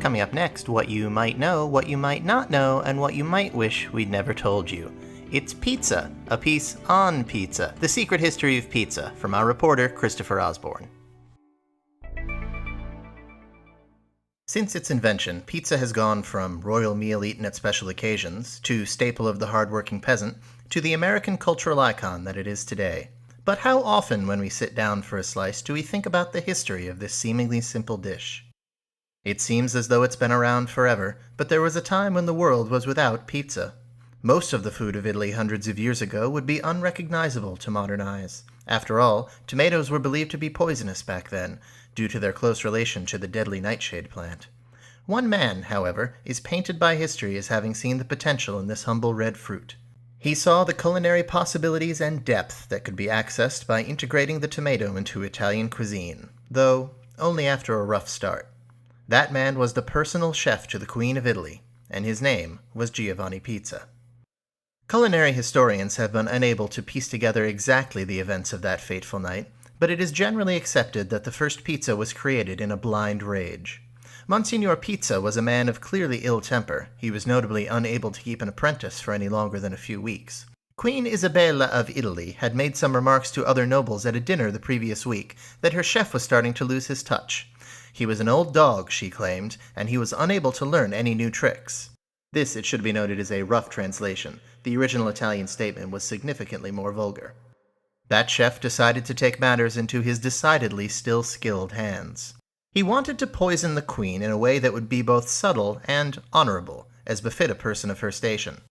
Coming up next, what you might know, what you might not know, and what you might wish we'd never told you. It's Pizza, a piece on pizza, the secret history of pizza, from our reporter, Christopher Osborne. Since its invention, pizza has gone from royal meal eaten at special occasions, to staple of the hard-working peasant, to the American cultural icon that it is today. But how often, when we sit down for a slice, do we think about the history of this seemingly simple dish? It seems as though it's been around forever, but there was a time when the world was without pizza. Most of the food of Italy hundreds of years ago would be unrecognizable to modern eyes. After all, tomatoes were believed to be poisonous back then, due to their close relation to the deadly nightshade plant. One man, however, is painted by history as having seen the potential in this humble red fruit. He saw the culinary possibilities and depth that could be accessed by integrating the tomato into Italian cuisine, though only after a rough start. That man was the personal chef to the Queen of Italy, and his name was Giovanni Pizza. Culinary historians have been unable to piece together exactly the events of that fateful night, but it is generally accepted that the first pizza was created in a blind rage. Monsignor Pizza was a man of clearly ill temper. He was notably unable to keep an apprentice for any longer than a few weeks. Queen Isabella of Italy had made some remarks to other nobles at a dinner the previous week that her chef was starting to lose his touch. He was an old dog, she claimed, and he was unable to learn any new tricks. This, it should be noted, is a rough translation. The original Italian statement was significantly more vulgar. That chef decided to take matters into his decidedly still skilled hands. He wanted to poison the queen in a way that would be both subtle and honorable, as befit a person of her station.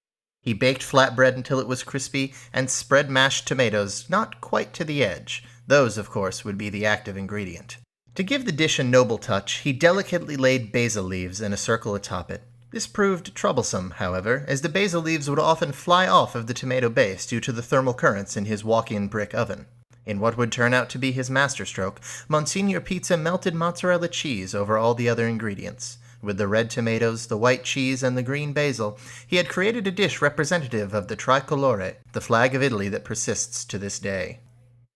He baked flatbread until it was crispy, and spread mashed tomatoes not quite to the edge. Those, of course, would be the active ingredient. To give the dish a noble touch, he delicately laid basil leaves in a circle atop it. This proved troublesome, however, as the basil leaves would often fly off of the tomato base due to the thermal currents in his walk-in brick oven. In what would turn out to be his masterstroke, Monsignor Pizza melted mozzarella cheese over all the other ingredients. With the red tomatoes, the white cheese, and the green basil, he had created a dish representative of the tricolore, the flag of Italy that persists to this day.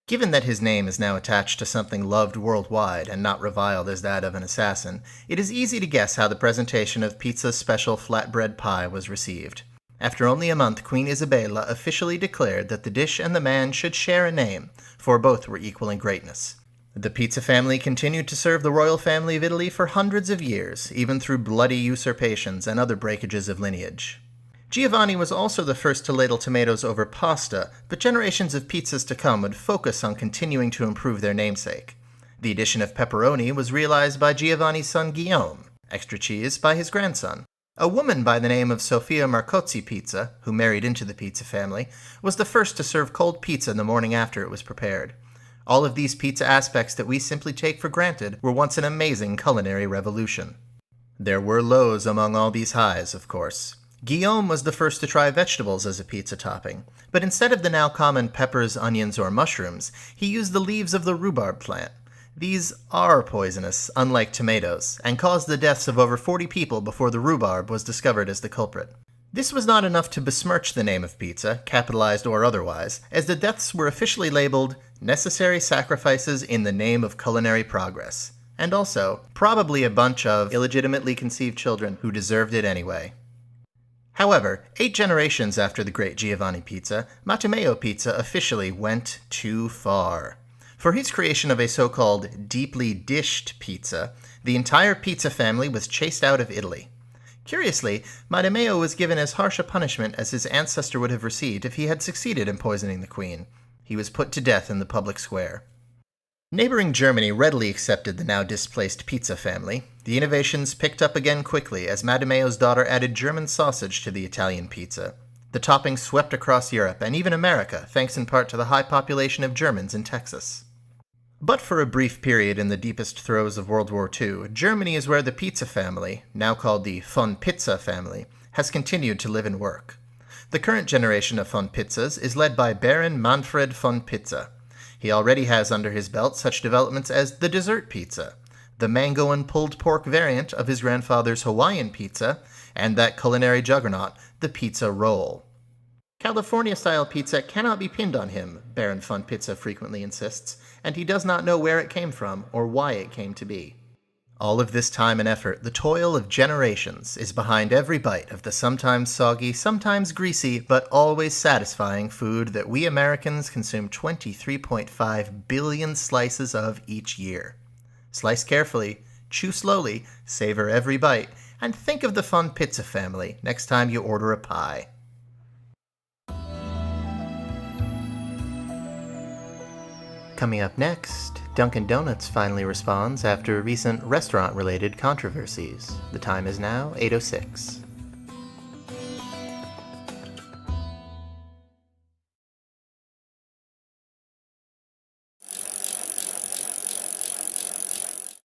Given that his name is now attached to something loved worldwide and not reviled as that of an assassin, it is easy to guess how the presentation of Pizza's special flatbread pie was received. After only a month, Queen Isabella officially declared that the dish and the man should share a name, for both were equal in greatness. The Pizza family continued to serve the royal family of Italy for hundreds of years, even through bloody usurpations and other breakages of lineage. Giovanni was also the first to ladle tomatoes over pasta, but generations of pizzas to come would focus on continuing to improve their namesake. The addition of pepperoni was realized by Giovanni's son Guillaume, extra cheese by his grandson. A woman by the name of Sofia Marcozzi Pizza, who married into the Pizza family, was the first to serve cold pizza the morning after it was prepared. All of these pizza aspects that we simply take for granted were once an amazing culinary revolution. There were lows among all these highs, of course. Guillaume was the first to try vegetables as a pizza topping, but instead of the now common peppers, onions, or mushrooms, he used the leaves of the rhubarb plant. These are poisonous, unlike tomatoes, and caused the deaths of over 40 people before the rhubarb was discovered as the culprit. This was not enough to besmirch the name of pizza, capitalized or otherwise, as the deaths were officially labeled necessary sacrifices in the name of culinary progress, and also probably a bunch of illegitimately conceived children who deserved it anyway. However, 8 generations after the great Giovanni Pizza, Matteo Pizza officially went too far. For his creation of a so-called deeply dished pizza, the entire Pizza family was chased out of Italy. Curiously, Matteo was given as harsh a punishment as his ancestor would have received if he had succeeded in poisoning the queen. He was put to death in the public square. Neighboring Germany readily accepted the now displaced Pizza family. The innovations picked up again quickly as Matteo's daughter added German sausage to the Italian pizza. The topping swept across Europe and even America, thanks in part to the high population of Germans in Texas. But for a brief period in the deepest throes of World War II, Germany is where the Pizza family, now called the von Pizza family, has continued to live and work. The current generation of von Pizzas is led by Baron Manfred von Pizza. He already has under his belt such developments as the dessert pizza, the mango and pulled pork variant of his grandfather's Hawaiian pizza, and that culinary juggernaut, the pizza roll. California-style pizza cannot be pinned on him, Baron von Pizza frequently insists, and he does not know where it came from or why it came to be. All of this time and effort, the toil of generations, is behind every bite of the sometimes soggy, sometimes greasy, but always satisfying food that we Americans consume 23.5 billion slices of each year. Slice carefully, chew slowly, savor every bite, and think of the fun pizza family next time you order a pie. Coming up next, Dunkin' Donuts finally responds after recent restaurant-related controversies. The time is now 8:06.